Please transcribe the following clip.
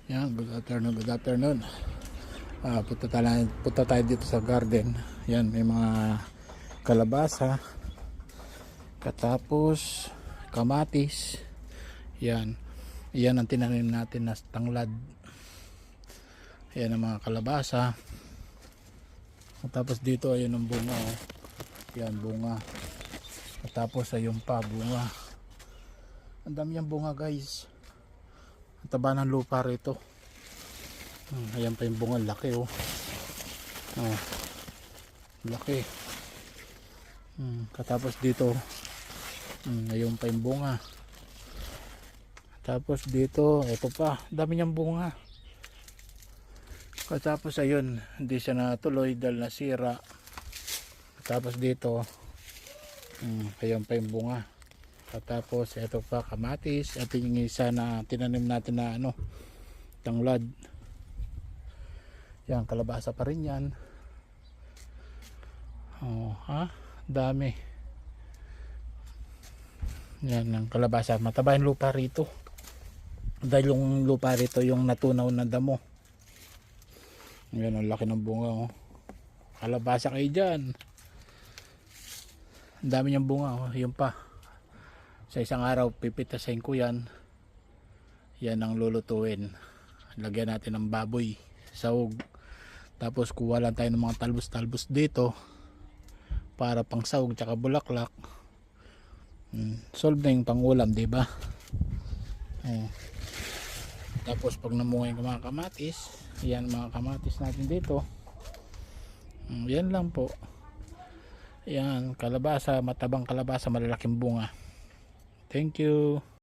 Yan, good afternoon, good afternoon. Punta tayo dito sa garden. Yan, may mga kalabasa, katapos kamatis. Yan. Yan ang tinanim natin na tanglad. Yan ang mga kalabasa. Tapos dito ayun ang bunga, oh. Yan, bunga. Tapos ayun pa, bunga. Ang dami yung bunga, guys. Ang taba ng lupa rito. Ayan pa yung bunga, laki, oh. Laki. Katapos dito, ayun pa yung bunga. Tapos dito, ito pa, dami niyang bunga. Katapos ayun, hindi siya natuloy dahil nasira. Tapos dito, ayun pa yung bunga. Tapos ito pa, kamatis. At yung isa na tinanim natin na tanglad. Yan, kalabasa pa rin yan. Dami. Yan ang kalabasa. Mataba yung lupa rito. Dahil yung lupa rito yung natunaw na damo. Yan, ang laki ng bunga, oh. Kalabasa kayo dyan. Ang dami niyang bunga, oh. Yun pa. Sa isang araw pipitasin ko yan. Yan ang lulutuin. Lagyan natin ng baboy, sahog. Tapos kuha lang tayo ng mga talbos-talbos dito para pang sahog tsaka bulaklak. Solve na yung pangulam, diba? Tapos pag namunga yung mga kamatis, yan mga kamatis natin dito. Yan lang po. Yan, kalabasa, matabang kalabasa, malalaking bunga. Thank you.